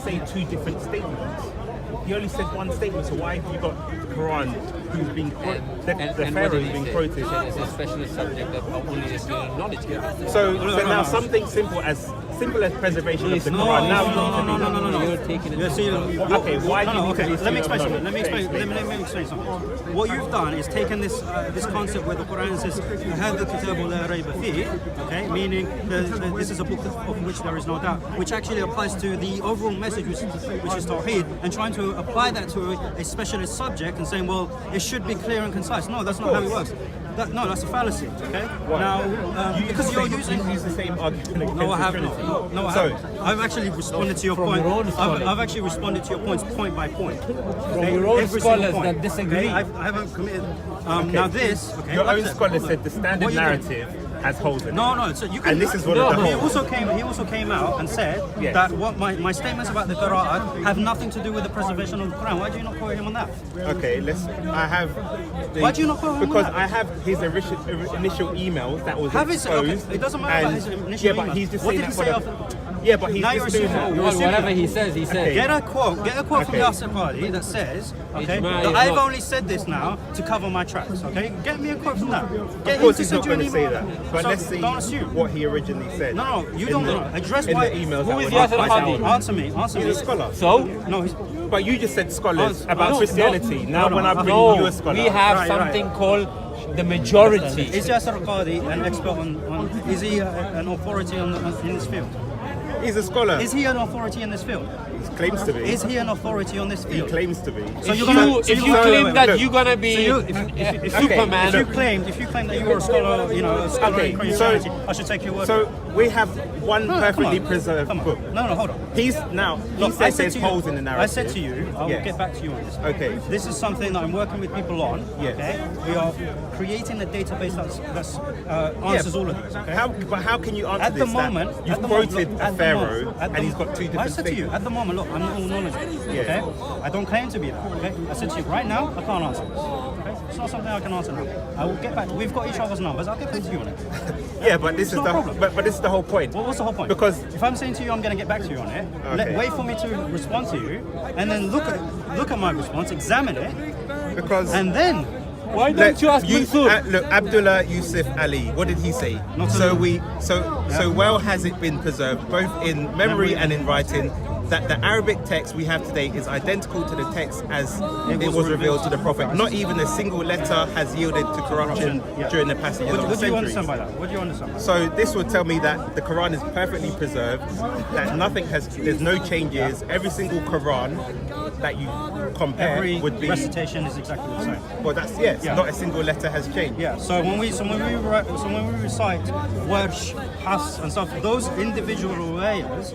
say two different statements? He only said one statement, so why have you got the Quran who's being the Pharaoh is being quoted? It's a specialist subject of only this knowledge. So now something simple as preservation of the Quran. Now you need to be. No. You're taking it. Okay, why do you need to? Let me explain something. Let me explain something. What you've done is taken this concept where the Quran says هذا الكتاب لا ريب فيه, okay, meaning this is a book of which there is no doubt, which actually applies to the overall message, which is Tawheed, and trying to apply that to a specialist subject and saying, well, it should be clear and concise. No, that's not how it works. That's a fallacy. Okay. Why? Now, because you're using the same argument. No, I have not. No, I haven't. I've actually responded to your point. I've actually responded to your points point by point. From your own scholars that disagree. I haven't committed. Now this. Okay, your own scholar said the standard narrative has holes in it. No. So you can. And this is one of the holes. He also came out and said that what my statements about the Qur'an have nothing to do with the preservation of the Quran. Why do you not quote him on that? Okay, I have. Why do you not quote him on because that? I have his initial email that was exposed. Okay. It doesn't matter about his initial email. But he's just what saying did he that say after? Yeah, but he's now you're just doing assuming. that. Whatever he says, he said. Okay. Get a quote from Yasser Qadi that says, okay, that I've only said this now to cover my tracks. Okay, get me a quote from that. Of course, he's not going to say that. But let's see what he originally said. No, you don't know. Address why. The emails. Who is Yasser Qadi? Answer me. He's a scholar. So? No, but you just said scholars about Christianity. Now when I bring you a scholar, we have something called the majority. Is Yasser Qadi an expert on? Is he an authority in this field? He's a scholar. Is he an authority in this field? He claims to be. Is he an authority on this He field? claims to be. So if you claim that you're gonna be Superman, if you claim that you are a scholar, a scholar in Christianity, I should take your word. So we have one perfectly preserved book. No, hold on. He says there's holes in the narrative. I said to you, I will get back to you on this. Okay. This is something that I'm working with people on. Yes. Okay. We are creating a database that answers all of this. Okay. How can you answer at this? The moment, you've quoted a pharaoh, and he's got two different I said to you, at the moment, look, I'm not all knowledgeable. Okay. I don't claim to be that. Okay. I said to you, right now, I can't answer this. Okay. It's not something I can answer now. I will get back. We've got each other's numbers. I'll get back to you on it. Yeah, but this is but this is the whole point. What's the whole point? Because if I'm saying to you, I'm going to get back to you on it. Wait for me to respond to you, and then look at my response, examine it, and then. Why don't you ask Mansour? Look, Abdullah Yusuf Ali, what did he say? So well has it been preserved, both in memory and in writing, that the Arabic text we have today is identical to the text as it was revealed to the Prophet. Not even a single letter has yielded to corruption during the passage of the centuries. What do you understand by that? What do you understand? So this would tell me that the Quran is perfectly preserved, that there's no changes. Every single Quran that you compare would be recitation is exactly the same. Well, not a single letter has changed. Yeah. So when we recite Warsh, Hafs, and stuff, those individual layers,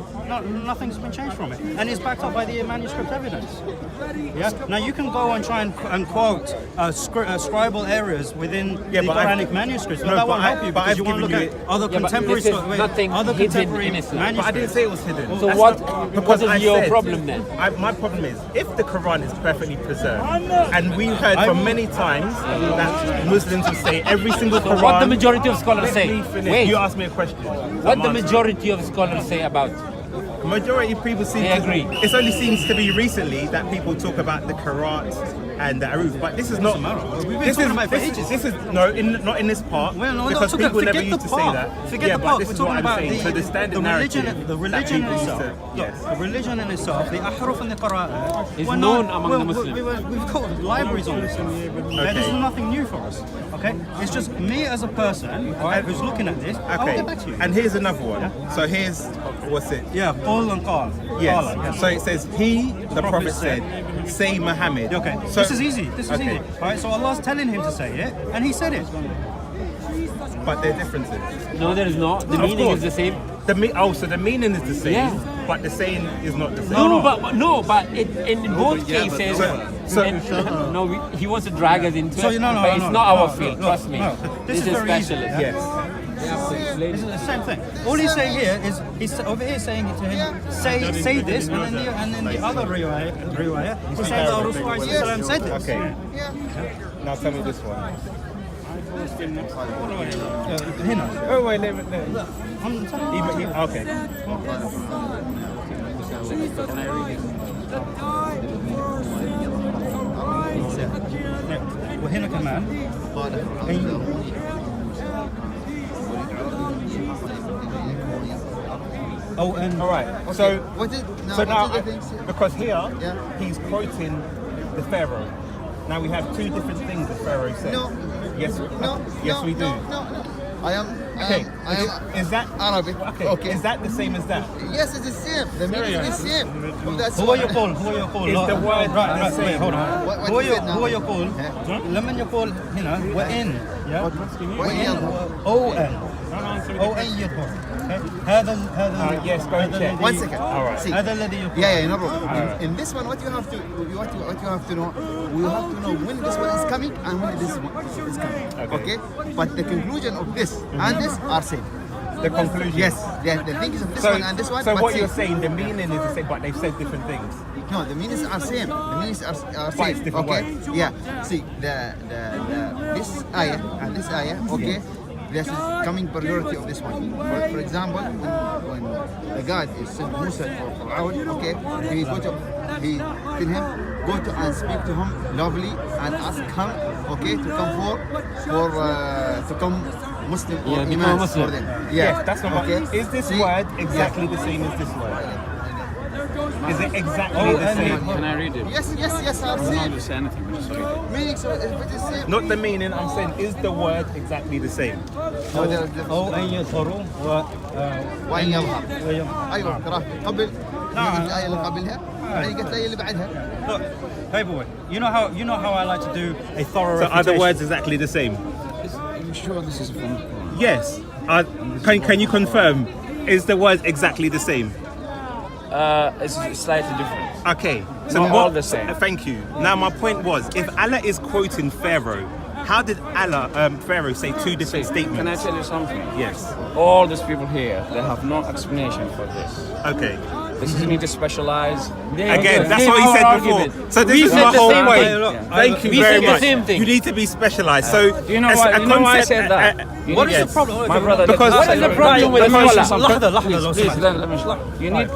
nothing's been changed from it, and it's backed up by the manuscript evidence. Yeah. Now you can go and try and quote scribal areas within the Quranic manuscripts, but that won't help you because you want to look at other contemporary manuscripts. But I didn't say it was hidden. So what is your problem then? My problem is, if the Quran is perfectly preserved, and we've heard from many times that Muslims will say every single Quran. So what the majority of scholars say? Wait, you asked me a question. What the majority of scholars say about? Majority of people seem to agree. It only seems to be recently that people talk about the Karat and the Aruf, but this is not. This is not in this part because people never used to say that. Forget the part. We're talking about the religion. The religion itself. The religion in itself, the Ahruf and the Qur'an is known among the Muslims. We've got libraries on this. This is nothing new for us. Okay, it's just me as a person, who's looking at this. I'll get back to you. And here's another one. So here's what's it? Yeah, Paul and Qal. Yes. So it says, the Prophet said, say Muhammad. Okay. So this is easy. Easy. Alright, so Allah's telling him to say it, and he said it. But there are differences. No, there is not. The meaning is the same. So the meaning is the same, but the saying is not the same. But in both cases. He wants to drag us into it, but it's not our field. Trust me. This is specialist. Yes. This is the same thing. All he's saying here is he's over here saying to him, say this, and then the other riwayah, he's saying that Rasulullah said this. Okay. Now tell me this one. Oh wait, okay. Can I read it? وهنا كمان Oh, and All right. Okay. So What is so now what is the things? because here Yeah. he's quoting the Pharaoh. Now we have two different things that Pharaoh said. No. Yes. No. Yes, no, we do. No. I am. Okay. I am Is that Arabic. okay? Is that the same as that? Yes, it's the same. The meaning is the same. That's هو يقول Is the word right, the same? hold on. What هو is it now? هو يقول لما يقول هنا وإن وإن ON ON يظهر هذا yes, go and check. One second. All right. See. هذا الذي يقول Yeah, no problem. In this one, what you have to know, we have to know when this one is coming and when this one is coming. Okay. But the conclusion of this and this are same. The conclusion. Yes. The things of this So, one and this one. so but what same. you're saying, the meaning is the same, but they've said different things. No, the meanings are same. The meanings are But same. it's different Okay. words. Yeah. See the this ayah and this ayah. Okay. This is coming priority of this one. For example, when the God is sent Musa for Fir'aun, okay, he tell him go to and speak to him lovely and ask him, okay, to come to come Muslim or Yeah, become Iman Muslim. for them. Yes, that's not okay. Is this See? word exactly the same as this word? Is it exactly the same? Can I read it? Yes, are I don't same. understand anything, but just read it. Meaning so if it is same. Not the meaning. I'm saying, is the word exactly the same? No, the ON يظهر وين يظهر. ايوه ترى قبل نعم الايه اللي قبلها بعدين قلت الايه اللي بعدها. Look, Paperboy, you know how I like to do a thorough So are the refutation. words exactly the same? Are you sure this is from the Quran? Yes. Can you confirm? Is the word exactly the same? It's slightly different. Okay. So Not what, all the same. Thank you. Now my point was, if Allah is quoting Pharaoh, how did Pharaoh say two different statements? Can I tell you something? Yes. All these people here, they have no explanation for this. Okay. This is need to specialize. Again, that's what he said before. So this is my whole point. Thank you We very said the much. same thing. You need to be specialized. So Do you know why? You know why I said that? What is the problem? My brother, Because- what is the problem with because- Scholar? لحظة لو Please, سمحت. let me you need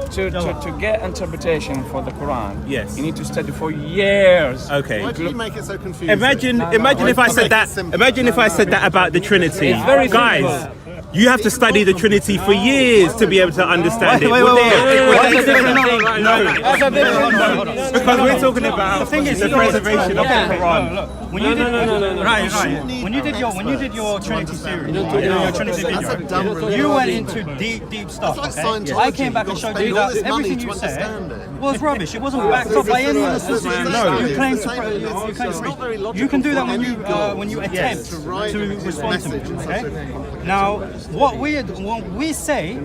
to get interpretation for the Quran. Yes. You need to study for years. Okay. Why do you make it so confusing? Imagine if I said that. Imagine if I said that about the Trinity. It's very Guys, simple. you have to study the Trinity for years to be able to understand it. Wait. What's the difference? No, What's the difference? because we're talking about The thing is, the preservation of the Quran. When you did right. When you did your Trinity series, your Trinity That's a dumb video, religion. you went into deep stuff. That's like Okay? Scientology. I came back and You've got showed to you spend all that this money everything to you said understand it. was rubbish. It wasn't backed up by any of the sources you claim to. You can do that when you attempt to respond to me. Okay. Now, what we say,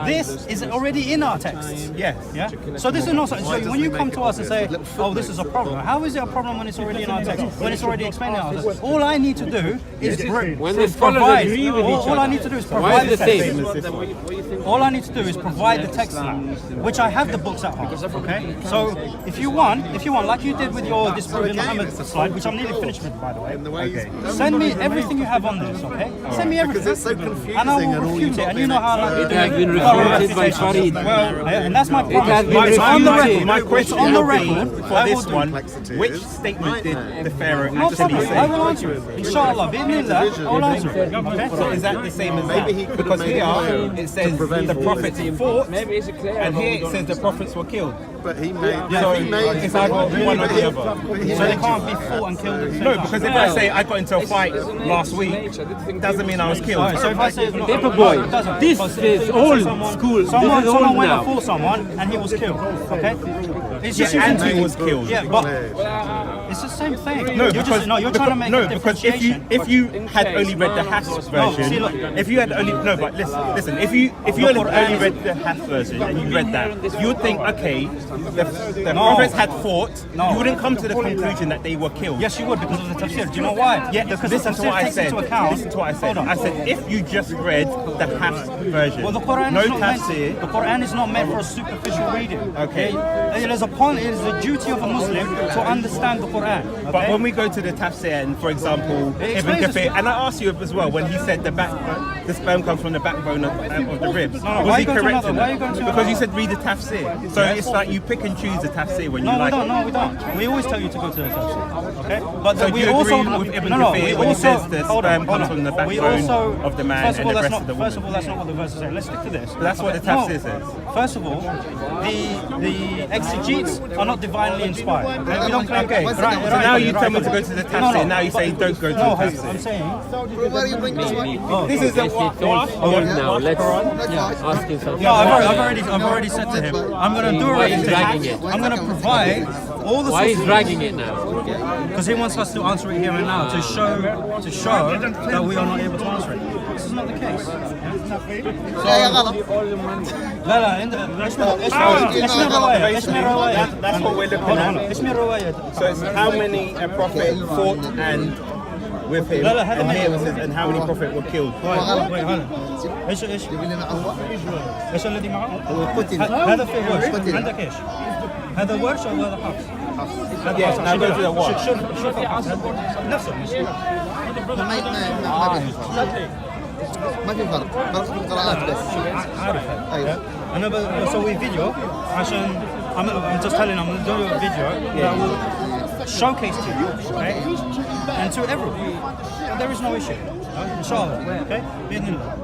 this is already in our text. Yes. Yeah. So this is not. So when you come to us and say, "Oh, this is a problem," how is it a problem when it's already in our text? When it's already explained in our text? All I need to do is When the scholars provide. agree with each All I other. need to do is Why provide is the the text. same? All I need to do is provide the text now, which I have the books at home. Okay. So if you want, like you did with your Disproving Muhammad slide, which I'm nearly finished with, by the way. Okay. Send me everything you have on this. Okay. Send me everything. Because it's so confusing And I will and all refute you've it. got And you know how I like to It do has been thorough refuted by refutation. Farid. Well, and that's my promise. has been It's on the refuted. record. My question It's on the would be, record. for I will this do one, complexities. which statement did the Pharaoh No actually problem. I say? will answer it. Inshallah. Bismillah. I will answer it. Okay. So is that the same as Maybe he that? could Because have made it here clear it says the prophets fought, Maybe it's clear. and here it says the prophets were killed. But he made. So he made. it's either one or the other. So they can't be fought and killed at the same No, time. because if I say I got into a fight last week, doesn't mean I was killed. Alright, so if I say Paperboy, it doesn't. this Because is if old someone- school. Someone This is old went now. and fought someone and he was killed. Okay. It's just Yeah, and using he was killed. Yeah, but it's the same thing. No, you're because you're trying to make no, a because differentiation. if you had only read the Hafs version, see, look. if you had only no, but listen, if you had only read the Hafs version and you read that, you would think, okay, the prophets had fought. No. You wouldn't come to the conclusion that they were killed. Yes, you would because of the tafsir. Do you know why? Yeah, because listen the to what tafsir I takes said. into account. Listen to what I said. Hold on. I said if you just read the Hafs version, Well, the Quran no is not meant. tafsir. The Quran is not meant for a superficial reading. Okay. It is a duty of a Muslim to understand the Quran. Okay? But when we go to the tafsir and, for example, It Ibn explains Kathir, this- and I asked you as well when he said the back. the sperm comes from the backbone of the ribs. why Was are he you going to correct another? in Why are you that? going to Because you another? said read the tafsir. So it's like you pick and choose the tafsir when you No, like we it. don't. No, we don't. We always tell you to go to the tafsir. Okay? But So we do you also agree with Ibn we Kathir when he also- says the hold on, sperm hold comes on. from the We backbone also- of the man first of and all, the that's breast of the not, First of all, woman? that's not what the verse is saying. Let's stick to this. That's what the tafsir says. First of all, the exegetes are not divinely inspired. Okay? We don't claim. Okay. So now you tell me to go to the tafsir. Now you say don't go to the No, I'm tafsir. saying. Where are you bringing this one? This is the It's all false now. Let's ask him something. No, I've already said to him, I'm going to do a Why is he dragging refutation. it? I'm going to provide all the Why is sources. dragging it now? Because he wants us to answer it here and now to show that we are not able to answer it. This is not the case. لا غلط. لا لا انت ايش من روايه ايش من روايه That's what we're looking at. ايش من روايه So it's how many a prophet fought and with him, لا لا هذا and here it ما says, and how many prophet were killed. ايش جيب لنا هو. ايش الذي معه؟ هو قتل. هذا في ورش قتل. عندك ايش؟ هذا ورش او هذا حفص؟ Yeah, now go to the watch. شوف نفسه ما في فرق في القراءات بس. عارف ايوه. انا بسوي فيديو عشان I'm just telling I'm doing a video that will showcase to you, okay, and to everyone. There is no issue. Inshallah, okay?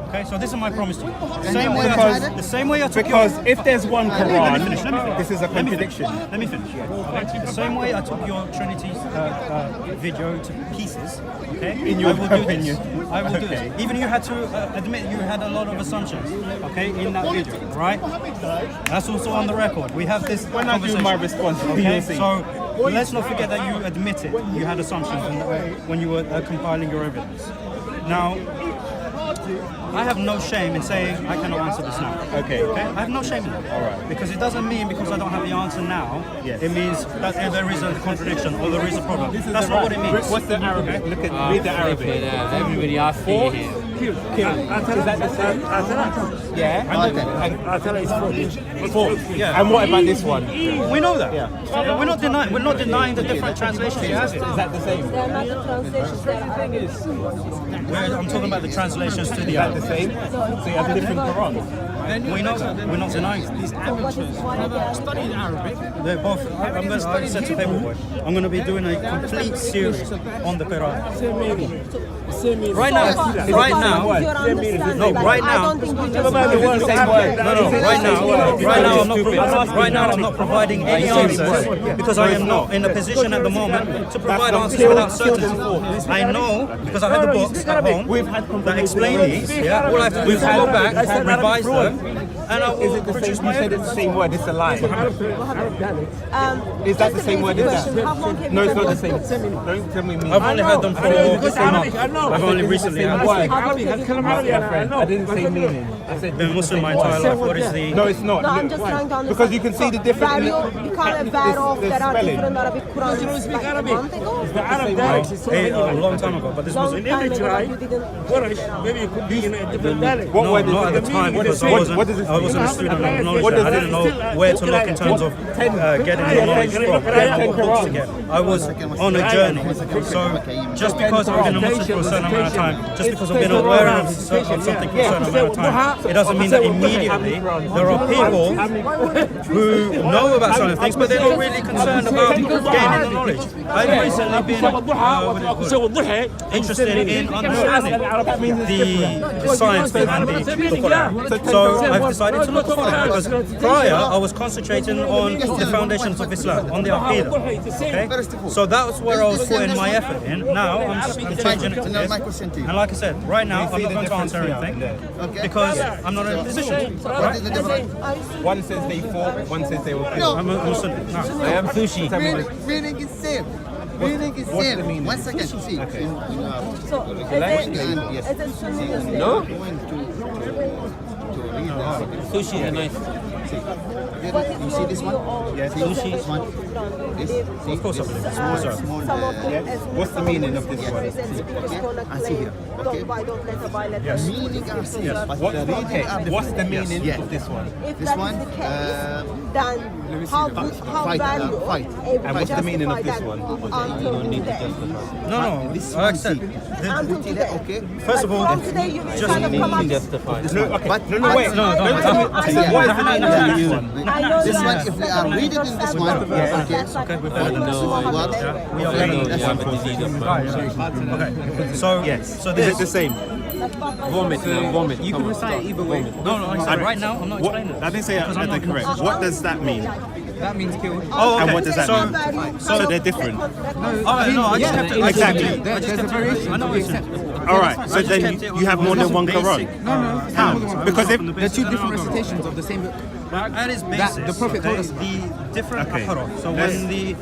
Okay, so this is my promise to you. The same way I took Because your, if there's one let me Quran, finish. this is a contradiction. Let me finish. Okay? The same way I took your Trinity video to pieces, okay? In your I will do opinion. this. I will do Okay. this. Even you had to admit you had a lot of assumptions, okay, in that video, right? That's also on the record. We have this When I do conversation. my response, Okay, you'll see. so let's not forget that you admitted you had assumptions when you were compiling your evidence. Now, I have no shame in saying I cannot answer this now. Okay. I have no shame in that. All right. Because it doesn't mean because I don't have the answer now, Yes. it means that there is a contradiction or there is a problem. That's not what it means. What's the Arabic? Look at read the Arabic. Everybody asking here. Is that the same? Yeah. قاتل. Four. Yeah. And what about this one? We know that. Yeah. We're not denying the different translations. Is that the same? They're not the translations, they're I'm talking about the translations to the Is that the Arabic. same? So you have different Quran. We know that. We're not denying it. They're both. I said to Paperboy, I'm going to be doing a complete series on the Quran. Right now, no, right now. I don't think you just Right now, I'm not providing any answers because I am not in a position at the moment to provide answers without certainty. I know because I have the books at home that explain these. Yeah, all I have to do is go back, revise them, and I will produce my You said it's the same word. It's a lie. Is that the same word as that? No, it's not the same. Don't tell me. I've only had them for 3 months. I've only recently had them. Why? I didn't say meaning. I said Been Muslim my entire life. What is the? no, it's not. No, I'm just trying to understand. Because you can see the difference. You can't bear off the there are spelling. different Arabic Qurans like a month ago. A long time ago, but this was Long time ago, you didn't. What no, word is not it? at the time because What does it I wasn't a student of knowledge. What does I didn't it- know where to look in terms of getting the knowledge from, getting what books to get. I was on a journey. So just because I've been a Muslim for a certain amount of time, just because I've been aware of something for a certain amount of time, it doesn't mean that immediately there are people who know about certain things, but they're not really concerned about gaining the knowledge. I've recently been interested in understanding the science behind the Quran. So I've decided to look for it because prior I was concentrating on the foundations of Islam, on the Aqidah. Okay? So that's where I was putting my effort in. Now I'm changing it to this. My question to you. And like I said, right now I'm not going to answer anything because I'm not in a position. What is the difference? One says they fought, one says they were killed. I'm a Sunni. No. I am sushi. Meaning is same. Meaning is What's the same. meaning? 1 second. See. Okay. So, Yes. as a Sunni Muslim, No? Going to read the Arabic. Sushi is nice. You see this one? Yes. See this one? This? See? Of course I believe it's Small, small. small, some of them as What's the meaning of this one? represent speakers gonna I see claim, here. don't buy, don't let a buy, let Yes. meaning are same, but What, the reading okay, are what's the different. meaning Yes. of this one? If This that one, is the case, then how valuable fight. And what's the meaning of this one? No, This I accept. okay. First of all, today you just kind of come out. But Wait, no. what is the meaning of this one? I know this you one, are- if we are reading in this one, okay. So Yes. So Is this it the same? Vomit now, vomit. You can recite it either way. No, right now I'm not What, explaining. I didn't say that correct. What does that mean? That means killed. Oh, okay. And what does that so, mean? So they're different. Oh, no, I just kept it. Exactly. I just kept it. I know what you said. All right. So then you have more than one Quran. No. How? Because if They're two different recitations of the same book. That is basic. the Prophet told us. The different Okay. ahraf. So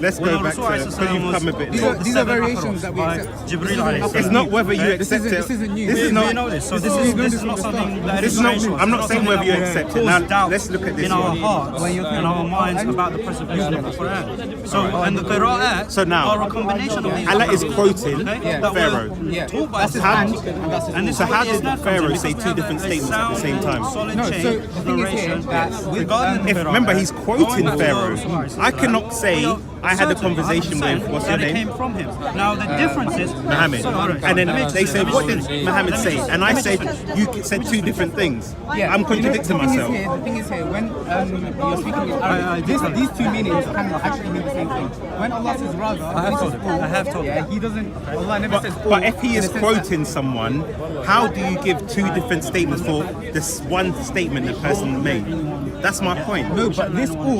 Let's go back to because you've come a bit late. These are variations that we accept. Jibreel alayhi It's salam. not whether you accept it. This isn't new. This is We not. know this. So this is not something that This is is not. essential. I'm not It's saying something whether you that will accept it. cause Now doubt let's look at this in our one. hearts and our minds about the preservation of the Quran. So and the qira'at So now, are a combination of these. Allah is quoting that were Pharaoh. taught by That's his Sahaba. hand, and that's his And this So is how what did Islam Pharaoh comes in. say Because two we different have a statements at the same sound, time? solid No, chain so of the thing is here narration that regarding the If qira'at. remember, he's quoting Going back to Pharaoh. Rasulullah I cannot say I had a conversation with what's your that it name, came from him. Now the difference is Muhammad, and then they said, "What did Muhammad say?" And I said, "You said two different things." Yeah, I'm contradicting myself. The thing is here, when you're speaking in Arabic, these two meanings can actually mean the same thing. When Allah says rather, I have told him. Yeah, He doesn't. Allah never says. But if he is in the sense quoting someone, how do you give two different statements for this one statement the person made? That's my point. that- No, but this when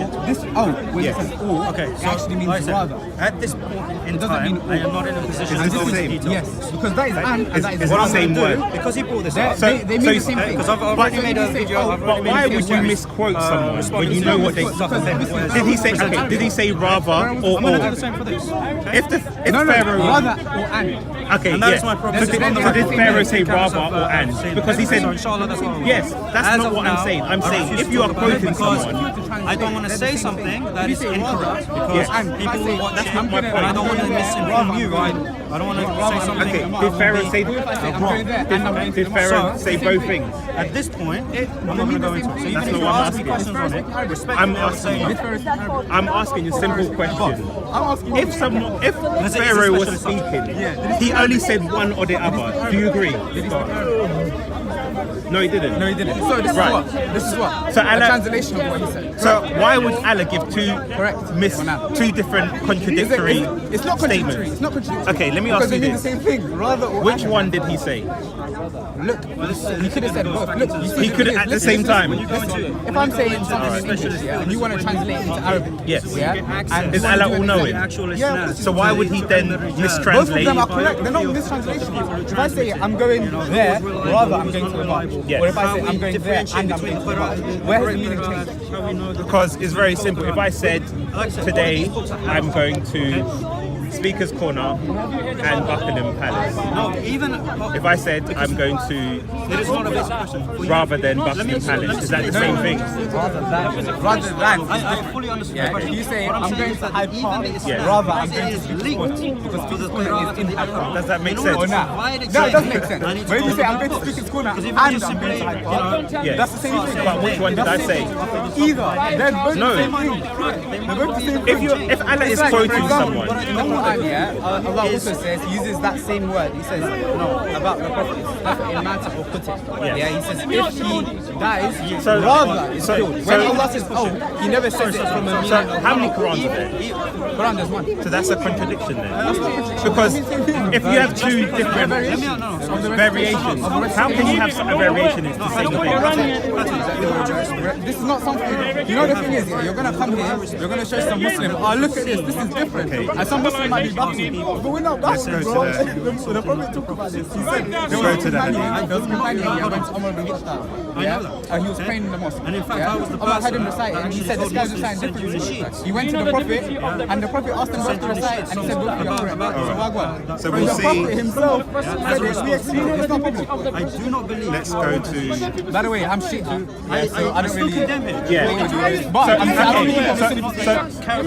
Yes. it says all, Okay, it so actually like I means said, rather. at this point in doesn't time, mean I am not in a position Is to this go the into same? detail. Yes, because that is and Is that is it What the I'm same going to do, word? because he brought this They- up. they mean the same thing. Because I've already made a video. But why would you misquote someone when you know what they? Did he say? Okay, did he say rather or I'm going to do the or? same for this. If Pharaoh, rather or and. okay, And that yeah. is my problem. So did Pharaoh say rather or and? Because he said, Inshallah, that's what yes, that's As not of what I'm now, saying. I'm I saying refuse if to you are talk about it quoting because someone, I don't want to say something that is incorrect because Yes. people will watch it, not my and I point. don't want to misinform you. I don't want to say something. okay, did Pharaoh say? Did Pharaoh say both things? At this point, I'm not going to go into it. So even That's if not you what I'm ask me asking. questions on it, respect I'm what I'm saying. asking. I'm asking a simple question. I'm asking If Pharaoh was speaking, he only said one or the other. Do you agree? No, he didn't. No, he didn't. So this Right. is what? This is what? So a Allah- translation of what he said. So why would Allah give Correct. two different contradictory It's not contradictory. statements? It's not contradictory. Okay, let me because ask you they mean this. the same thing. Rather or Which and. one did he say? Look, he could have said both. Look, you see, He could have at the same time. If I'm saying something in English, yeah, and you want to translate it into Arabic, Yes. yeah, and Is you wanna Allah do it all in knowing? Actual Yeah, isnad. So why would he then both of mistranslate? them are correct. They're not mistranslations. If I say I'm going there, rather I'm going to the bar. Yes. Or if I say I'm going there and I'm going to the bar, where has the meaning changed? Because it's very simple. If I said today I'm going to Speakers Corner and Buckingham Palace. No, even If I said I'm going to it is not a basic question. rather than Buckingham Palace, is that the same thing? Rather than. I fully understand the Yeah, question. if you say What I'm saying going is to that Hyde Park, Yeah. rather I'm going it to is Speakers linked Corner. to Because the Speakers Corner is in Hyde Park. Does that make In sense? Or not? Why did No, it does you- make sense. I need to But if go you say on I'm the going to books. Speakers Corner Because and if you I'm just going to simply, Hyde Park, Yes. that's the same thing. But which one did I say? Either. They're both No. the same thing. They're both the same thing. If Allah is It's like, for quoting example, someone, in the Quran, yeah, Allah also says, he uses that same word. He says, about the Prophet, in matter or put it. Yeah, he says, if he dies, rather is killed. When Allah says, he never says it from a meaning so of how many Qurans are there? Quran, there's one. So that's a contradiction then. Because if you have two different variations, how can you have a variation in the same thing? This is not something, you know the thing is, yeah, you're going to come here, you're going to show some Muslim, look at this is different. And some Muslim might be battling, but we're not battling, bro. The Prophet talked about this. He said, there was a companion, yeah, went to Umar ibn Khattab, yeah, and he was praying in the mosque. And in fact, yeah? I was the Allah had person him recite it, and he that said, this actually guy's told reciting Muslims to different. send He went to the Prophet, and the Prophet asked him both to recite, and he said, both of you are correct. So wagwan. So we'll The Prophet see. himself said it, we accept it, it's not a problem. I do not believe. Let's go to. By the way, I'm Shia, yeah, so I don't still really... condemn it. Yeah. But So, I don't okay, so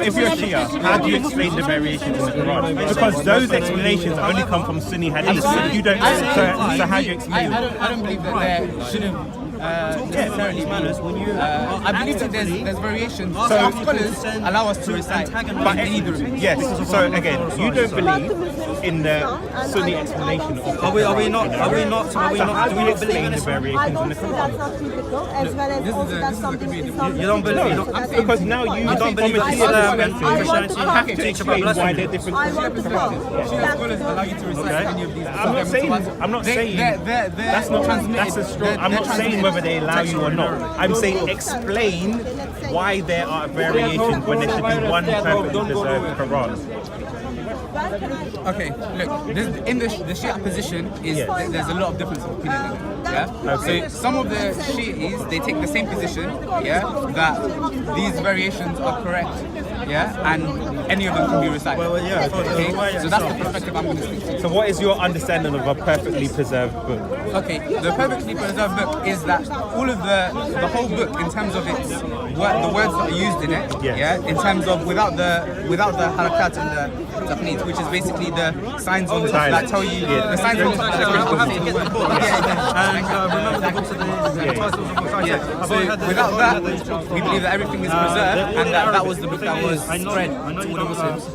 if you're Shia, how do you explain the variations in the Quran? Because those explanations only come from Sunni hadith. So you don't. So how do you explain I it? don't believe that there shouldn't necessarily manners when you I believe that there's variations. So Some scholars allow us to recite But either of them. yes, so again, you don't believe in the Sunni explanation of Are we not do we not believe in explain the this? variations in the Quran? That's not typical, as well as also that's something You don't believe Because now you don't believe that Islam and Christianity have to teach about explain why blasphemy. they're different. I want to go. Shia scholars allow you to recite any of these. I'm not saying that's not transmitted. that's a strong. I'm not saying whether they allow you or not. I'm saying explain why there are variations when there should be one perfectly preserved Quran. Okay, look, in the Shia position there's a lot of difference of opinion in it. Yeah. So some of the Shi'is they take the same position, that these variations are correct, and any of them can be recited. Okay, so that's the perspective I'm going to stick to. So what is your understanding of a perfectly preserved book? Okay, the perfectly preserved book is that all of the whole book in terms of its the words that are used in it, in terms of without the harakat and the taqneet, which is basically the signs on top that tell you the signs on top that I'll have to get the book. And remember the books of the titles of books. So without that, we believe that everything is preserved, and that was the book that was spread to all the Muslims.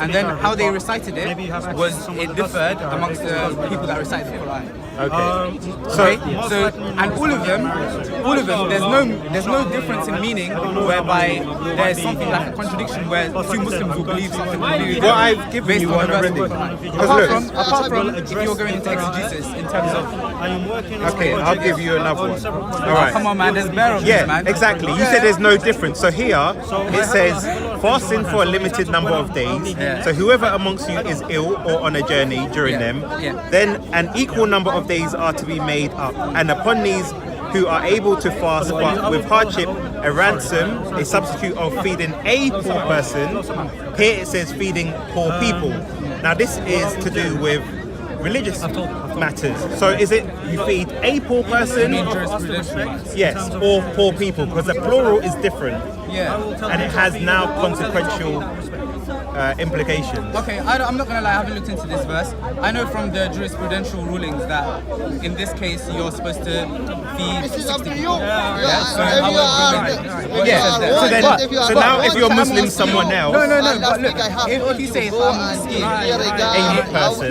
And then how they recited it was it differed amongst the people that recited the Quran. Okay. So and all of them, there's no difference in meaning whereby there's something like a contradiction where two Muslims will believe something completely Well, different I've given based you on one the verse of the already. Quran. Apart from if you're going into exegesis in terms of Okay, I'll give you another one. All right. come on man, there's bare of this, man. Exactly. You said there's no difference. So here it says fasting for a limited number of days. So whoever amongst you is ill or on a journey during them, then an equal number of days are to be made up. And upon these who are able to fast but with hardship, a ransom, a substitute of feeding a poor person. Here it says feeding poor people. Now this is to do with religious matters. So is it you feed a poor person? Yes, or poor people, because the plural is different. And it has now consequential implications. Okay, I'm not gonna lie, I haven't looked into this verse. I know from the jurisprudential rulings that in this case you're supposed to feed 60 people. So now if you're Muslim, someone else, No, but look, if you say if I'm Muslim, a person,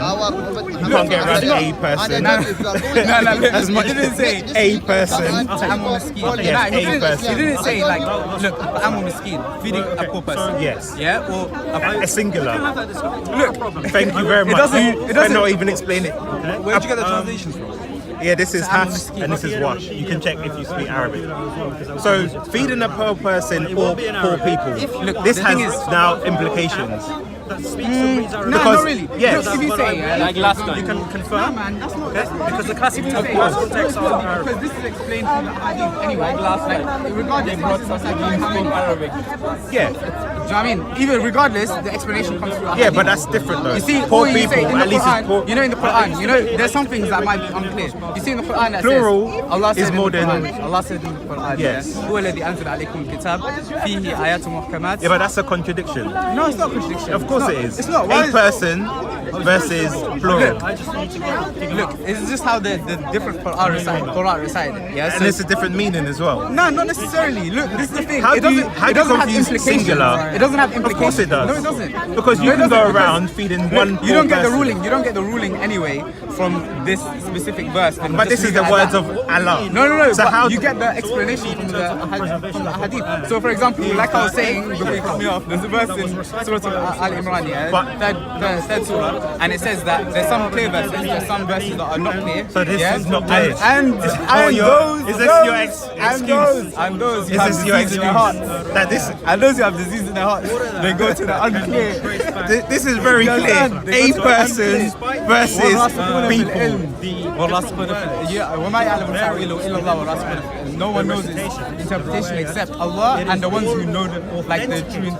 you can't get around a person. no, As much he didn't say a person. Ta'amul Miskeen. Yes, He a person. didn't say like, look, Ta'amul Miskeen, feeding a poor person. Yes. Or A singular. look, Thank you very much. doesn't- I cannot even explain it. Where'd you get the translations from? Yeah, this is Hafs and this is Wash. You can check if you speak Arabic. So feeding a poor person or poor people. Look, This the has thing is- now implications. That speaks and reads Arabic. No, Because- not really. yes. Look, if you say, Like last time. You can confirm. man, that's not Because the classic texts are Arabic. because this is explained from the hadith anyway. Regardless, Arabic. Yeah, Do you know what I mean? Even regardless, the explanation comes through. yeah, but that's different though. You see, poor or you people, say in the at least Quran, it's poor. you know, in the Quran, there's some things that might be unclear. You see in the Quran that Plural says, Allah said is more in the Quran, than- Allah said in the Quran, Yes. هو الذي أنزل عليكم الكتاب فيه آيات محكمات. Yeah, but that's a contradiction. No, it's not a contradiction. Of course it's it not. is. It's not. Why A is- person versus plural. Look, it's just how the different Quran recite. Yeah, And it's a different meaning as well. no, not necessarily. Look, this is the thing. How it do you- doesn't, how it do you doesn't have confuse implications. singular? It doesn't have Of implications. course it does. No, it doesn't. Because you No, it can go doesn't, because- around feeding Look, one you poor don't get the person. ruling. You don't get the ruling anyway from this specific verse. Then But just this is leave the it at words that. of Allah. No. So but how you get the explanation from the hadith. So, for example, like I was saying before you cut me off, there's a verse in Surah Al Imran, third surah, and it says that there's some clear verses, there's some verses that are not clear. So this is not clear. And Is those, this your excuse? and those who Is have this your disease in excuse? their hearts, That this and those who have disease in their hearts, they go to the unclear. this is very You clear. understand? They A go to the person versus people. No one knows its interpretation except Allah and the ones who know the true.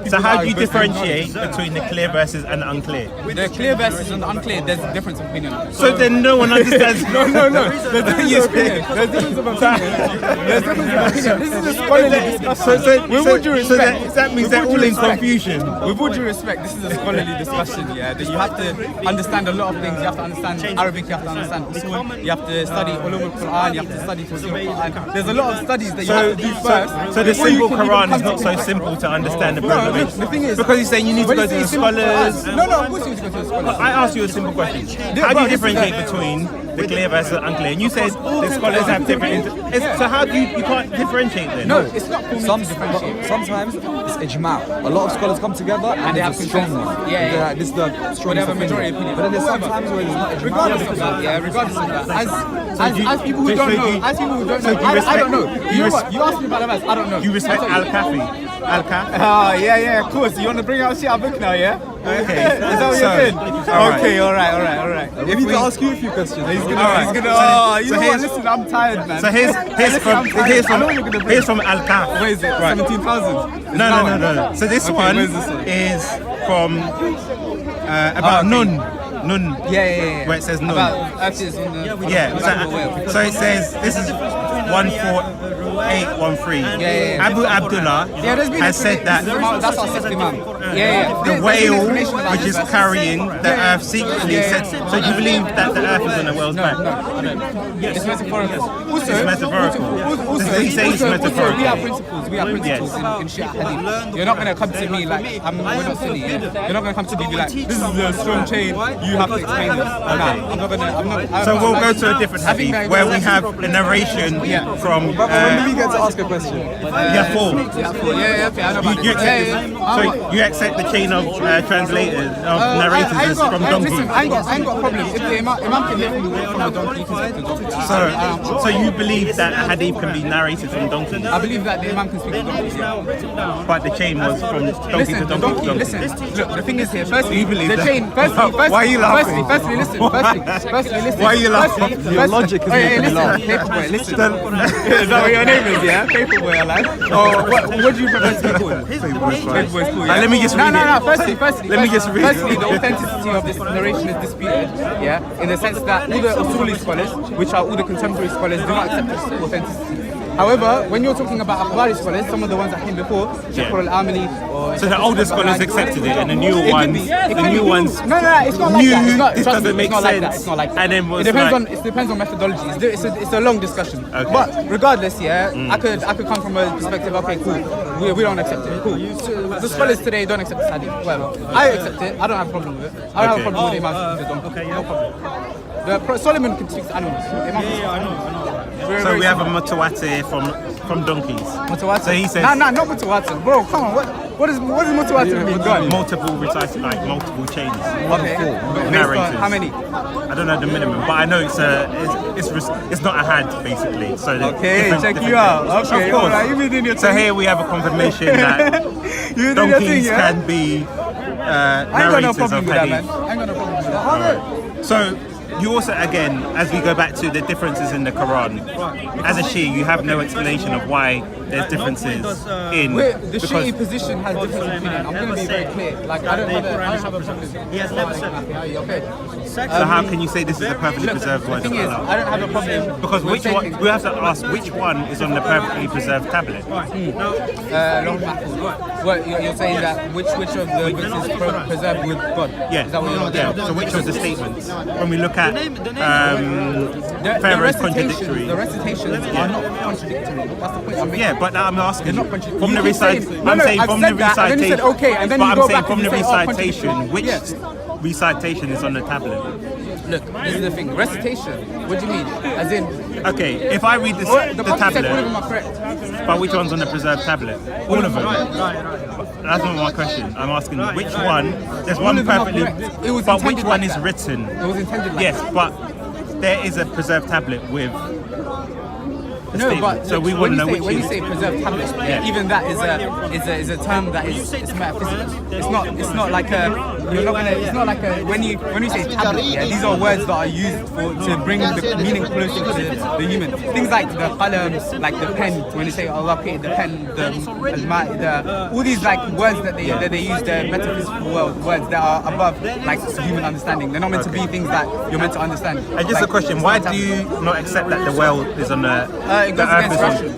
So how do you differentiate between the clear verses and the unclear? The clear verses and the unclear? There's a difference of opinion. So then no one understands. No. There's difference of opinion. There's difference of opinion. There's difference of opinion. This is a scholarly discussion. With all due respect, that means they're all in confusion. With all due respect, this is a scholarly discussion. Yeah, that you have to understand a lot of things. You have to understand Arabic. You have to understand usul. You have to study ulum al-Quran. You have to study tafsir al-Quran. There's a lot of studies that you have to do first. So the before you simple can even Quran come is not to so Quran. simple to understand the No, pilgrimage. the thing is, because he's saying you need to when go you to say the simple scholars. Quran- No, of course you need to go to the scholars. I asked you a simple question. How do you differentiate between the clear versus the unclear? And you said the scholars have different. So how do you can't differentiate then? No, it's not for me to differentiate. Sometimes it's ijma'. A lot of scholars come together and they they have have a strong consensus. one. Yeah, yeah. This is the strongest have a majority opinion. But then there's sometimes where there's not ijma'. Regardless of that, regardless of that, as people who don't know, I don't know. You know what? You asked me about the verse, I don't know. You respect Al-Kafi? Al-Kafi? Oh, yeah, of course. You want to bring out shit book now, yeah? Okay. Is that what you're saying? Okay, all right. We need to ask you a few questions. He's gonna, Alright. you know So what? here's- Listen, I'm tired, man. So here's from Al-Kafi. Where is it? Right. 17,000. No. So this Okay, one where's this one? is from about Nun. Nun. Yeah. Where it says Nun. About Ashes on the So it says this is 14813. Yeah. Abu Abdullah there's been has said that that's our sixth imam. Yeah. the whale, which is carrying the earth secretly, Yeah. so you believe that the earth is on the whale's back? No, I don't. It's metaphorical. Also, It's metaphorical. Does he say it's metaphorical? we have principles. We have principles in Shia Hadith. You're not going to come to me like, we're not Sunni. Yeah? You're not going to come to me and be like, this is a strong chain, you have to explain this. Nah, I'm not going to. So we'll go to a different hadith where we have a narration from. When we get to ask a question. Yeah, four. Yeah, okay, I know about You this. accept, so you accept the chain of translators, of narrators I ain't as got, from hey, donkey. listen, I ain't got a problem. If the imam can hear from a donkey, he can speak to donkey. So you believe that a hadith can be narrated from donkey, I believe that the imam can speak to donkey. Yeah. but the chain was from donkey Listen, to the donkey to donkey. listen. Look, the thing is here. Firstly, You believe the that? chain. Firstly, Why are you laughing? Firstly, listen. Firstly, listen. Why are you laughing? Your logic is making me laugh. Paperboy, listen. Is that what your name is? Yeah, Paperboy, I like. Oh, what do you prefer to be called? Paperboy's cool. Yeah? Let me just read No. it. Firstly, Let me just read it. Firstly, the authenticity of this narration is disputed. Yeah, in the sense that all the Usuli scholars, which are all the contemporary scholars, do not accept this authenticity. However, when you're talking about Akhbari scholars, some of the ones that came before, Sheikh al-Amili, or So the older scholars accepted it, and the newer It ones, could be. It the can new be. ones No, it's not like knew that. It's not, this trust me, doesn't make it's not like that. sense. It's not like that. And then was it depends like- on methodology. It's a long discussion. Okay. But regardless, yeah, I could come from a perspective. Okay, cool. We don't accept it. Cool. So the scholars today don't accept this hadith. Whatever. I accept it. I don't have a problem with it. I don't have a problem with the imam speaking to donkey. Okay, No problem. Solomon can speak to animals. The imam can speak to animals. So we have a mutawatir from donkeys. Mutawatir. So he says Nah, not mutawatir. Bro, come on. What does mutawatir mean? Go on. multiple recited, like multiple chains. Okay. Based on Narrators. how many? I don't know the minimum, but I know it's not a had basically. So Okay, different- check different you out. things. Okay, Of course. alright, you been doing your So thing. here we have a confirmation that You doing your thing, donkeys yeah? can be I ain't got no narrators problem of with that, hadith. man. I ain't got no problem with that. So you also, again, as we go back to the differences in the Quran, as a Shia, you have no explanation of why there's differences in The Shi'i position has different opinion. I'm going to be very clear. Like, I don't have a problem. He has never said that. Okay. So how can you say this is a perfectly Look, preserved the word thing of is, Allah? I don't have a problem. Because with which taking- one? We have to ask which one is on the perfectly preserved tablet. Lawh Mahfuz. What you're saying that which of the books is preserved with God? Yeah. Is that what you're Yeah. So which of the statements? When we look at The Pharaoh's recitations, contradictory. the recitations are not contradictory. That's the point I'm making. Yeah, but I'm asking They're not contradictory. from the You keep saying- recitation. No, I'm saying I've from said the that, and then you recitation. said okay, and then but you I'm go saying back from and the you say, oh, recitation, which Yeah. recitation is on the tablet? Look, this is the thing. Recitation. What do you mean? As in, Okay, if I read the the Prophet said all of them tablet, are correct. but which one's on the preserved tablet? All of them. That's not my question. I'm asking which one. There's one of them are perfectly, correct. It was but which intended one like is that. written? It was intended like Yes, that. but there is a preserved tablet with. the No, statement. but So we when want to know you say which when you is. say preserved tablet, Yeah. even that is a term that is metaphysical. It's not like a you're not gonna. It's not like a when you say tablet. Yeah, these are words that are used to bring the meaning closer to the human. Things like the qalam, like the pen. When you say Allah created the pen, all these like words that they use, the metaphysical words that are above like human understanding. They're not meant to be things that you're meant to understand. And just Like, a question: why do you not accept that the well is on the? It goes the earth against is on- Russian.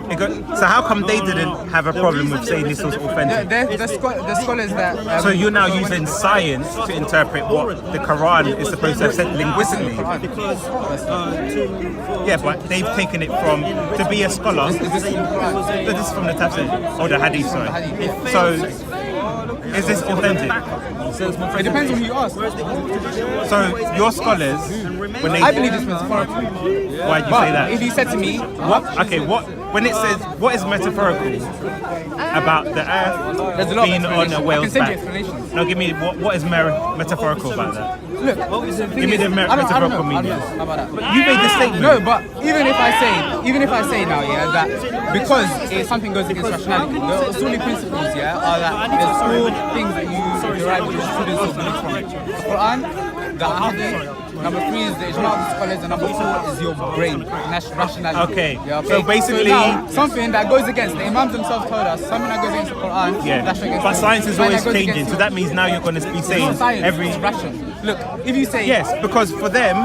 So how come they didn't have a problem with saying this was authentic? The scholars that. So you're now using science to interpret what the Quran is supposed to have said linguistically. Because Yeah, but they've taken it from to be a scholar. This is from the tafsir or the hadith, sorry. So is this authentic? It depends on who you ask. So your scholars, when they I believe it's metaphorical. why'd you But say that? if you said to me, When it says what is metaphorical about the There's a earth lot of being on a explanations. I can whale's send you back? explanations. No, give me what is metaphorical about that? look, Give me the metaphorical meaning. How about that? You made the statement. No, but even if I say now, yeah, that because something goes against rationality, the Sunni principles, yeah, are that there's all things that you derive your students of knowledge from. The Quran, the Hadith, number 3 is the ijma of the scholars, and number 4 is your brain, rationality. Okay. Yeah, So basically- now, something that goes against the Imams themselves told us, something that goes against the Quran, Yeah, that's against but the- science is something always that goes changing, against so that means now you're going to be it's saying not science, every it's ration. Look, if you say yes, because for them,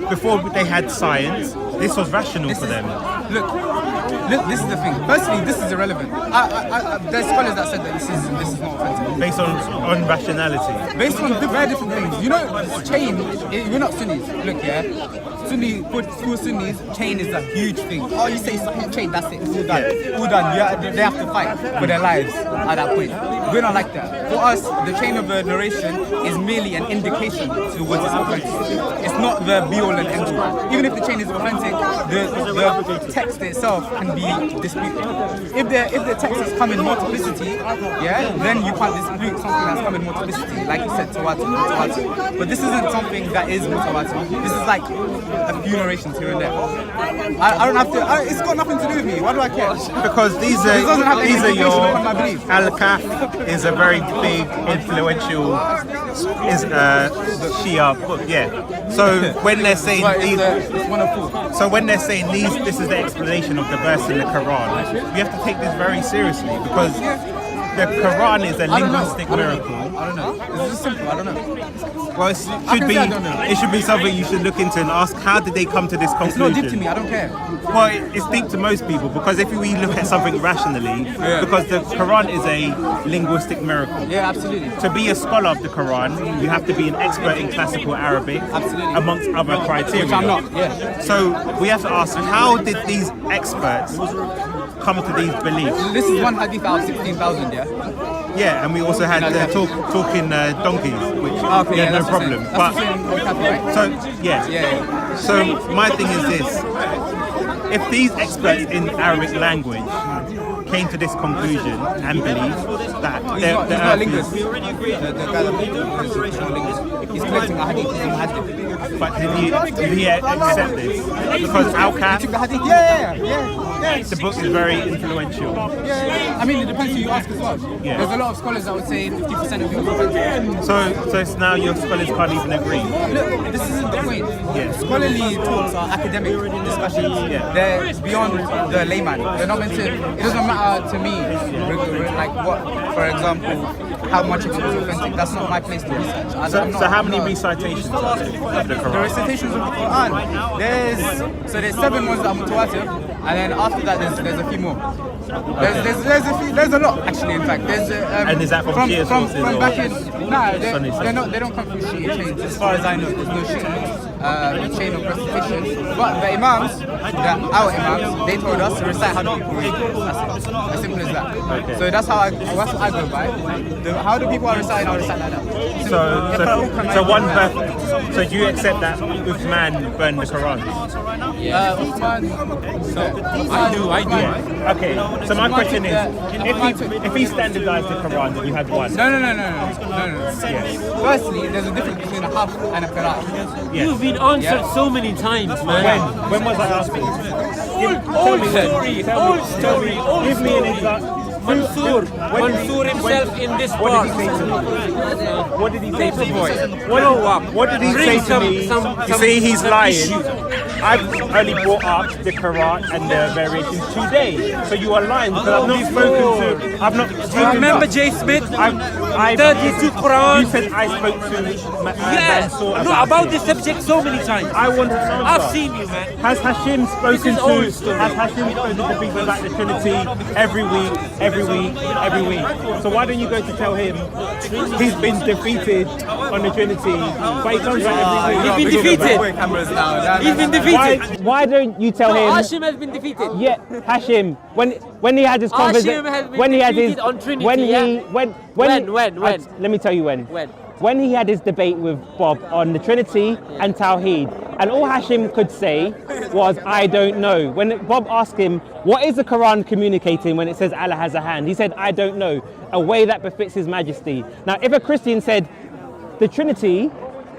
before they had science, this was rational for them. Look, this is the thing. Firstly, this is irrelevant. There's scholars that said that this is not authentic. Based on rationality. Based on very different things. You know, chain, we're not Sunnis. Look, yeah. For Sunnis, chain is a huge thing. Oh, you say chain, that's it. It's all done. All done. They have to fight for their lives at that point. We're not like that. For us, the chain of the narration is merely an indication towards its authenticity. It's not the be-all and end-all. Even if the chain is authentic, the text itself can be disputed. If the text has come in multiplicity, yeah, then you can't dispute something that's come in multiplicity. Like you said, mutawatir. But this isn't something that is mutawatir. This is like a few narrations here and there. I don't have to. It's got nothing to do with me. Why do I care? Because these doesn't have are any your implication on my belief. Al-Kahf is a very big influential Shia book, yeah. So when they're saying It's one of 4. so when they're saying this is the explanation of the verse in the Quran, we have to take this very seriously because the Quran is a linguistic miracle. I don't know. It's just simple. I don't know. Well, it should be something you should look into and ask how did they come to this It's conclusion? not deep to me. I don't care. Well, it's deep to most people because if we look at something rationally, because the Quran is a linguistic miracle. Yeah, absolutely. To be a scholar of the Quran, you have to be an expert in classical Arabic, Absolutely. amongst other criteria. Which I'm not. Yeah. So we have to ask, how did these experts come to these beliefs? This is one hadith out of 16,000. Yeah. Yeah, and we also had talking donkeys, which Okay, no that's the problem. same. But That's the same with Catholic, right? so yeah. Yeah. So my thing is this: if these experts in Arabic language came to this conclusion and believe that He's the not a earth linguist. is, The guy that made the is not a linguist. He's collecting a hadith. He's a muhaddith. but did he accept this? Because Took Al-Kahf, the hadith. Yeah. the book is very influential. Yeah. I mean, it depends who you ask as well. Yeah. There's a lot of scholars that would say 50% of it was authentic. So it's now your scholars can't even agree. Look, this isn't the point. Yeah. Scholarly talks are academic discussions. Yeah. They're beyond the layman. They're not meant to. It doesn't matter to me, like what, for example, how much of it was authentic. That's not my place to research. So how many recitations of the The Quran? recitations of the Quran. There's 7 ones that are mutawatir, and then after that there's a few more. There's a lot actually. In fact, there's And is that from Shia sources from or back in? Nah, Sunni they don't come from Shia chains. As far as I know, there's no Shia chain of recitation. But the imams, our imams, they told us to recite how the people read. That's it. As simple as that. Okay. So that's what I go by. How do people are reciting? I'll recite like that. So one person. So do you accept that Uthman burned the Quran? Uthman, I do. Okay. So my question is, if he standardized the Quran, then you had one. No. Firstly, there's a difference between a half and a qira'ah. Yes. You've been answered so many times, man. When was I asking? Old story. Give me an example. Mansour himself in this part. What did he say to me? Grow up. What did he Bring say to me? You see, he's lying. I've only brought up the Quran and the variations today. So you are lying because I've not spoken to. I've not. Do you remember Jay Smith? I 32 Quran. You said I spoke to Mansour No, about this subject so many times. I want to know. I've seen you, man. Has Hashim spoken This is old story. Has Hashim spoken to people about the Trinity every week? So why don't you go to tell him he's been defeated on the Trinity, but he comes back every week? He's been defeated. Cameras now. He's been defeated. Why don't you tell him? Hashim has been defeated. Yeah, Hashim. When he had his Hashim conversation, has been when he had his defeated on Trinity, when yeah. he when let me tell you when. When he had his debate with Bob on the Trinity and Tawheed, and all Hashim could say was, I don't know. When Bob asked him, what is the Quran communicating when it says Allah has a hand? He said, I don't know, a way that befits His Majesty. Now, if a Christian said, the Trinity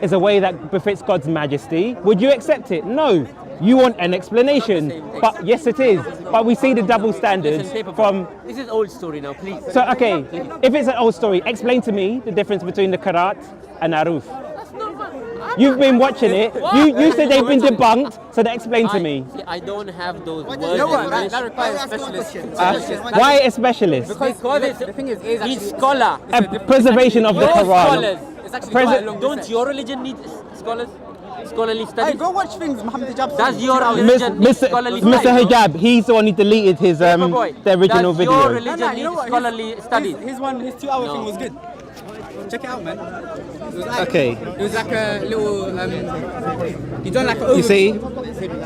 is a way that befits God's Majesty, would you accept it? No. You want an explanation, but yes it is. But we see the double standards from... This is old story now, please. So, okay, if it's an old story, explain to me the difference between the Qiraat and Aruf. You've been watching it. You said they've been debunked, so explain to me. I don't have those words. You know what? That requires specialists. Why a specialist? Because the thing is he's scholar. A preservation of the Your Quran. scholars. It's actually Presi- quite a long Don't research. your religion need scholars? Scholarly Hey, studies? go watch things, Muhammad Hijab. Does your Miss- religion need Mr. scholarly Mr. studies? Hijab, he's the one who deleted his Paperboy, the original does video. your religion you know need what? scholarly studies? His 2-hour thing was good. Check it out, man. It was like, Okay. It was like a little. You done like an You see,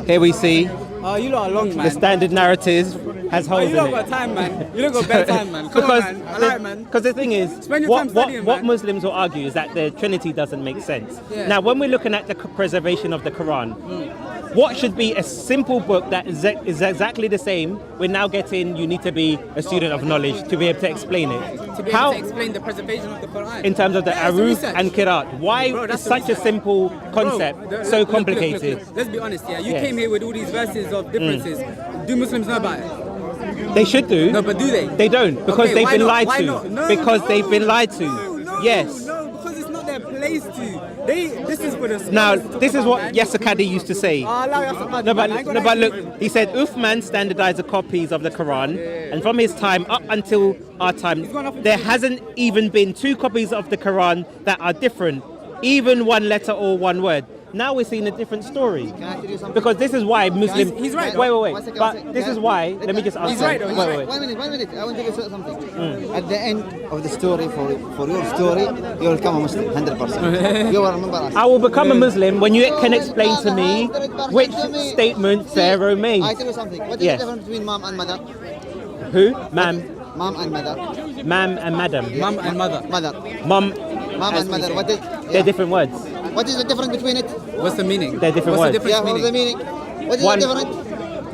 here we see Oh, you lot are long, man. the standard narrative has Oh, holes you in don't got it. time, man. You don't got better time, man. Come on, man. I like, man. Because the thing is, Spend your time what studying, man. Muslims will argue is that the Trinity doesn't make sense. Yeah. Now, when we're looking at the preservation of the Quran, what should be a simple book that is exactly the same, we're now getting, you need to be a student of knowledge to be able to explain it. To be able to explain the preservation of the Quran. In terms of the Yeah, it's the Aruf research. and Qiraat, why Bro, is that's the such a research. simple concept so Look, complicated? look. Let's be honest, yeah. You Yes. came here with all these verses of differences. Do Muslims know about it? They should do. No, but do they? They don't, because Okay, they've why been not? lied Why to. not? No, Because no, they've been lied to. No, Yes. No, because it's not their place to. This is for the Now, scholars to talk this is about, what man. Yasser Qadi used to say. Allow Yasser Qadi, No, man. I ain't but gonna look, argue with him. he said Uthman standardized the copies of the Quran, and from his time up until our time, there hasn't even been 2 copies of the Quran that are different, even one letter or one word. Now we're seeing a different story. Can I tell you something? Because this is why Muslims. He's right, though. Wait. One second, But this is why. Let me just ask. He's right, though. Wait. One minute. I want to tell you something. At the end of the story, for your story, you will become a Muslim, 100%. You will remember us. I will become a Muslim when you can explain to me which statement Pharaoh made. I tell you something. What is Yes. the difference between mom and mother? Who? Ma'am, Mom and mother. ma'am, and madam. Mum and mother. Mother. Mum. Mom and mother. What is? They're different words. What is the difference between it? What's the meaning? They're different What's words. the Yeah, difference what's the meaning? meaning? What is One- the difference?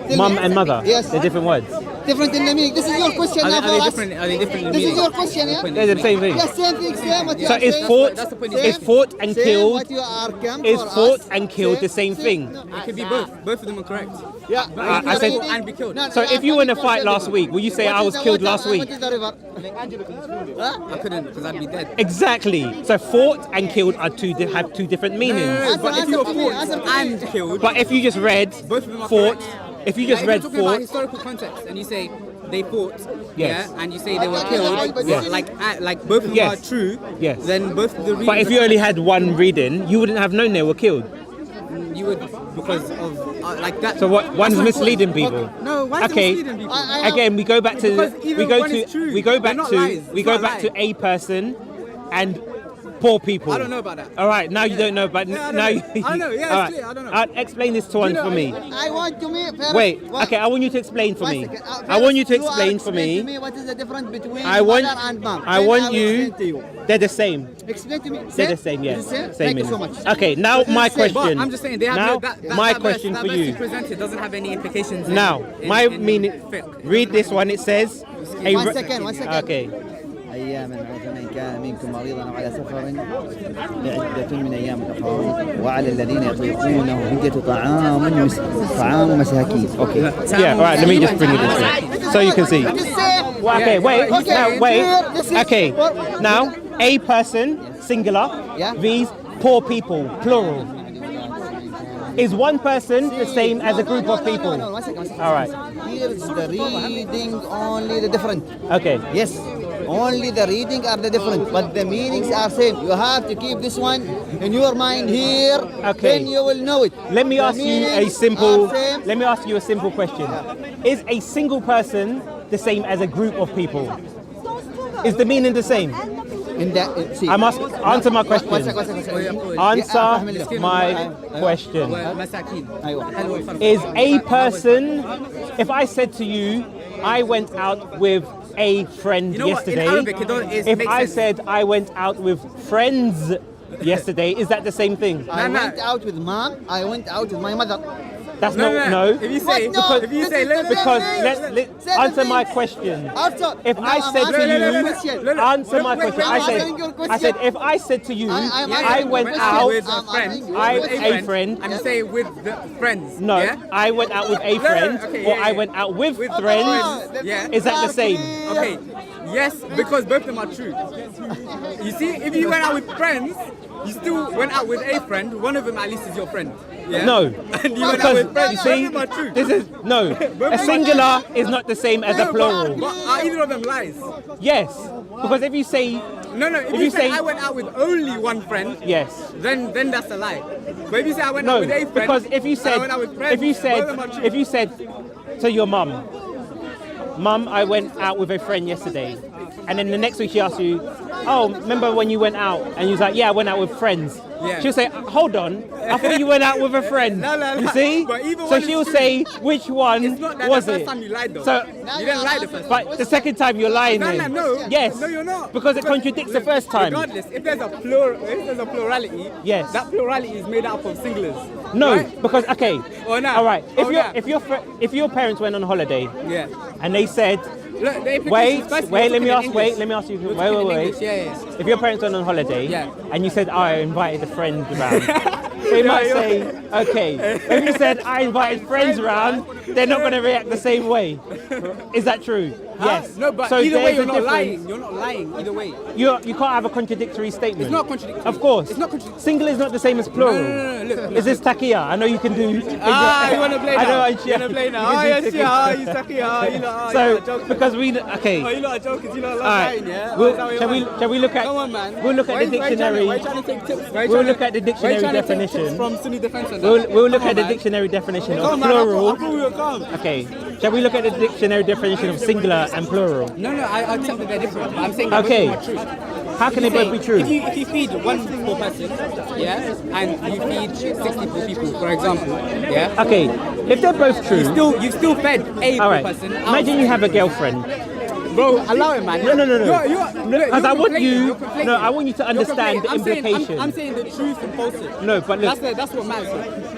Tell Mum me. and mother. Yes. They're different words. Different in the meaning. This is your question now Are for they us. different? Are they different in This is meaning? your question, yeah? They're the same thing. Yes, same thing, same what you So are is saying. fought, that's the point. is fought and Same killed, what you are come is for fought us. and killed the same thing? No, It could be both. Both of them are correct. Yeah. I said- and be killed. So if you were in a fight last week, will you say I was killed last week? What is the river? I couldn't because I'd be dead. Exactly. So fought and killed are have 2 different meanings. But if you're Answer to me, fought answer to me. and killed, But if you just read both of them are fought, correct. if you just Like, read if you're talking about fought, historical context and you say they fought, Yes. yeah, and you say they were Yes. killed, Yes. like both of them Yes. are true, Yes. then both of the readings but if you only had one reading, you wouldn't have known they were killed. you would because of like that. So what? One's misleading people. No, why is it Okay. misleading people? Again, we go back to Because even one is true. we go back They're not to lies. we It's go not a back to lie. a person and poor people. I don't know about that. All right, now you don't know, but Yeah, I don't now know. you. I don't know. Yeah, it's all right. clear. I don't know. Explain this to one for me. I want to me first. Wait, What- okay, I want you to explain for one me. second. I want you to First, explain for explain to me. me what is the difference between I want mother and mom. I Then want will you. explain to you. They're the same. Explain to me. They're the same, yes. Is it same? Same Thank you so meaning. much. Okay, now What is my it same? question. But I'm just saying they have now, no, that my verse, question that for verse you. you presented doesn't have any implications. Now, in my in meaning. fiqh. Read this one. It says. One second. Okay. أيام معروفة من كان منكم مريضا أو على سفر لعدة من أيام أخرى وعلى الذين يطيقونه فدية طعام مساكين. Okay. Yeah, all right, let me just bring it this way so you can see. Well, okay, wait, now, wait. Okay, now, a person, singular, Yeah. these poor people, plural. Is one person the same as a group of people? No, one second. All right, Here's the reading, only the different. okay. Yes, only the reading are the different, but the meanings are same. You have to keep this one in your mind here, Okay. then you will know it. Let me The ask you a meanings simple, are same. let me ask you a simple question. Is a single person the same as a group of people? Is the meaning the same? In that, see. I must answer my question. One second. Answer my question. أيوة. Is a person, if I said to you, I went out with a friend know what, in yesterday, Arabic, it if makes I sense. said I went out with friends yesterday, is that the same thing? I went out with mom. I went out with my mother. That's not, no. If you say, What? No, if you say, Because Say the answer my thing. question. Answer. If No, I I'm said to answering your you, question. answer my Wait, question. I'm answering your I said, question. if I said to you, I'm I answering went your out with question. a friend, I'm I answering a friend. and you say with the friends. No, Yeah? I went out with a friend, okay, or yeah, I yeah. went out with With friends. friends, yeah. Is that the same? Okay. Yes, because both of them are true. You see, if you went out with friends, you still went out with a friend. One of them at least is your friend. Yeah? No, And you went out because with friends. you see, Both of them are true. this is no. A singular is not the same as a plural. But are either of them lies? Yes, because if you say No, if you you say say- I went out with only one friend, yes, then that's a lie. But if you say I went out no, with a friend, because if you I said went out with friends, if you both of them are true. said to your mum, I went out with a friend yesterday, and then the next week she asks you, oh, remember when you went out? And you was like, yeah, I went out with friends. Yeah. She'll say, hold on, I thought you went out with a friend. No. You see? But either So one is she'll true. say, which one It's not that was the first it? time you lied though. So, you didn't lie the first time. but the second time you're lying No, then. no. Yes. No, you're not. Because it contradicts the first time. Regardless, if there's a plurality, Yes. that plurality is made up of singulars. No, right? because okay. Or not. All right. Or not. If your parents went on holiday Yeah. and they said, Look, the wait, implications, first, let me you're ask talking in let me ask you. English. Wait, You're talking in wait. English. Yeah. If your parents went on holiday Yeah. and you said, oh, I invited a friend around, they might say, okay. If you said, I invited friends around, they're not going to react the same way. Is that true? Yes. No, but so either way, there's you're a not difference. lying. You're not lying either way. You can't have a contradictory statement. It's not contradictory. Of course. It's not contradictory. Single is not the same as plural. No. Look. Is this takia? I know you can do. You want to play now? I know. You want to play now? You Oh, can do yes, takia. yeah. You sucky. Oh, you know, So because we okay. Oh, you lot are joking. You lot love All right. lying, yeah? We'll- Is that what you shall we look at? Come on, man. We'll look at the dictionary. Why are you trying to take tips? We'll look at the dictionary definition. From Sunni defense and We'll look Come at the on, man. dictionary definition of Come on, man. I plural. thought we were calm. Okay. Shall we look at the dictionary definition of singular and plural? No, I accept that they're different. But I'm saying that Okay. both of them are true. How can they both be true? If you feed one poor person, yeah, and you feed 60 poor people, for example, yeah, Okay. If they're both true. you still fed a All poor right. person. Imagine you have a girlfriend. Bro, allow it, man. No. Because I want you. No, I want you to understand the implication. I'm saying the truth and falsehood. No, but look. That's what matters.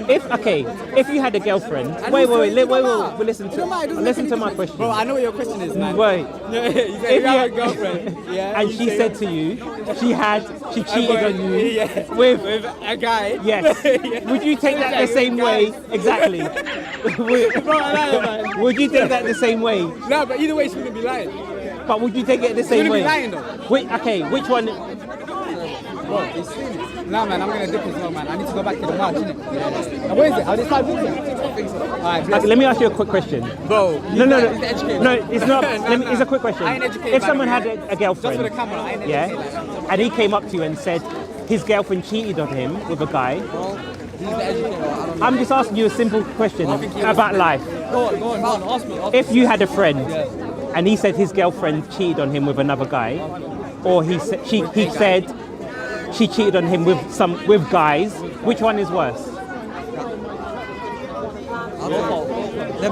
If you had a girlfriend. And Wait. also, it don't matter. Well, listen It don't matter, it doesn't listen make to any my difference. question. Bro, I know what your question is, man. Wait. You say you have a girlfriend, yeah, And you she say- said to you, she cheated on you Yeah. with a guy. yes. Yeah. Would you take that the same way? Exactly. Would you take that the same way? No, but either way, she wouldn't be lying. But would you take it the same wouldn't way? be lying, though. Which one? Nah, man, I'm gonna dip as well, man. I need to go back to the march, innit? Yeah. Where is it? Are they 5 minutes? Alright, Okay, let me ask you a quick question. Bro, No, educated. it's not. It's a quick question. I ain't educated, If by someone the had way. a girlfriend, Just for the camera, I ain't educated like that. and he came up to you and said his girlfriend cheated on him with a guy, He's the educator. I don't know. I'm just asking you a simple question about life. Go on, ask me. If you had a friend and he said his girlfriend cheated on him with another guy, or he said she cheated on him with guys, which one is worse?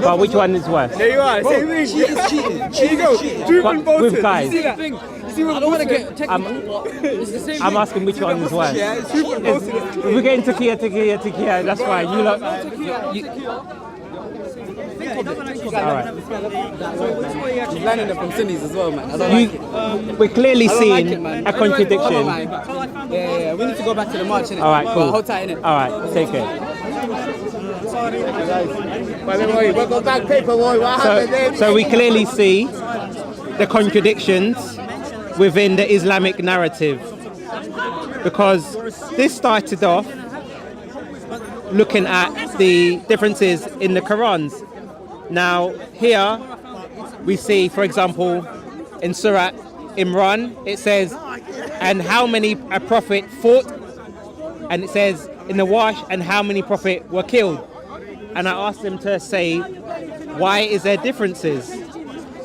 But which one is worse? There you are, same thing. Cheating. There you go. Truth But and falsehood. with guys. You see that thing? You see what I don't want to get technical, but it's the same I'm asking which one is worse. Yeah, it's truth and falsehood. We're getting tequila. That's fine. You lot. Yeah, it doesn't actually All right. He's learning it from Sunnis as well, man. I don't like it. We're clearly I don't seeing like it, man. a contradiction. Come on, man. Yeah. We need to go back to the march, innit? All right, cool. Hold tight, innit? All right, take care. Welcome back, Paperboy. What happened there? So we clearly see the contradictions within the Islamic narrative, because this started off looking at the differences in the Qurans. Now here we see, for example, in Surah Imran, it says, and how many a prophet fought, and it says in the Wash, and how many prophet were killed. And I asked them to say, why is there differences?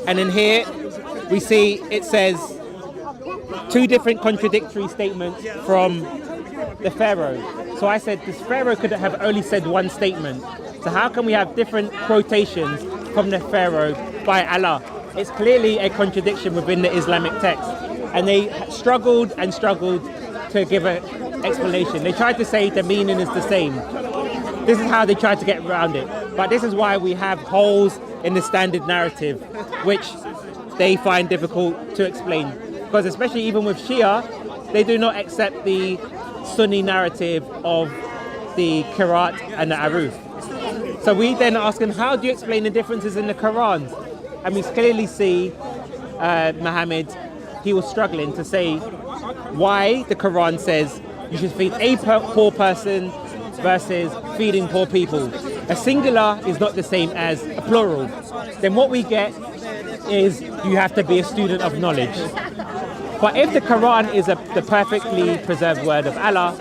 And in here we see it says two different contradictory statements from the Pharaoh. So I said, this Pharaoh could have only said one statement. So how can we have different quotations from the Pharaoh by Allah? It's clearly a contradiction within the Islamic text. And they struggled and struggled to give an explanation. They tried to say the meaning is the same. This is how they tried to get around it. But this is why we have holes in the standard narrative, which they find difficult to explain. Because especially even with Shia, they do not accept the Sunni narrative of the Qiraat and the Aruf. So we then ask them, how do you explain the differences in the Quran? And we clearly see Muhammad, he was struggling to say why the Quran says you should feed a poor person versus feeding poor people. A singular is not the same as a plural. Then what we get is you have to be a student of knowledge. But if the Quran is the perfectly preserved word of Allah,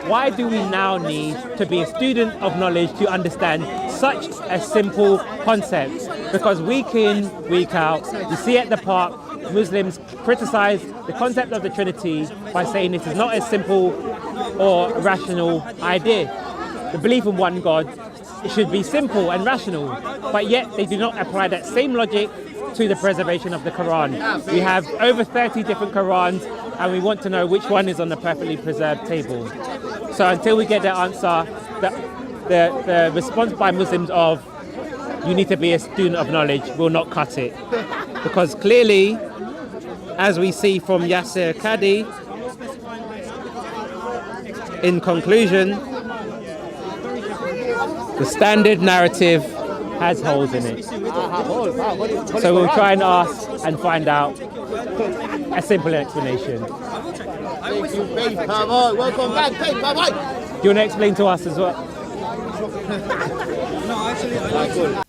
why do we now need to be a student of knowledge to understand such a simple concept? Because week in, week out, you see at the park, Muslims criticize the concept of the Trinity by saying it is not a simple or rational idea. The belief in one God, it should be simple and rational, but yet they do not apply that same logic to the preservation of the Quran. We have over 30 different Qurans, and we want to know which one is on the perfectly preserved table. So until we get the answer, the response by Muslims of you need to be a student of knowledge will not cut it. Because clearly, as we see from Yasser Qadi, in conclusion, the standard narrative has holes in it. So we'll try and ask and find out a simple explanation. Welcome back, Paperboy. Do you want to explain to us as well? No, actually, I like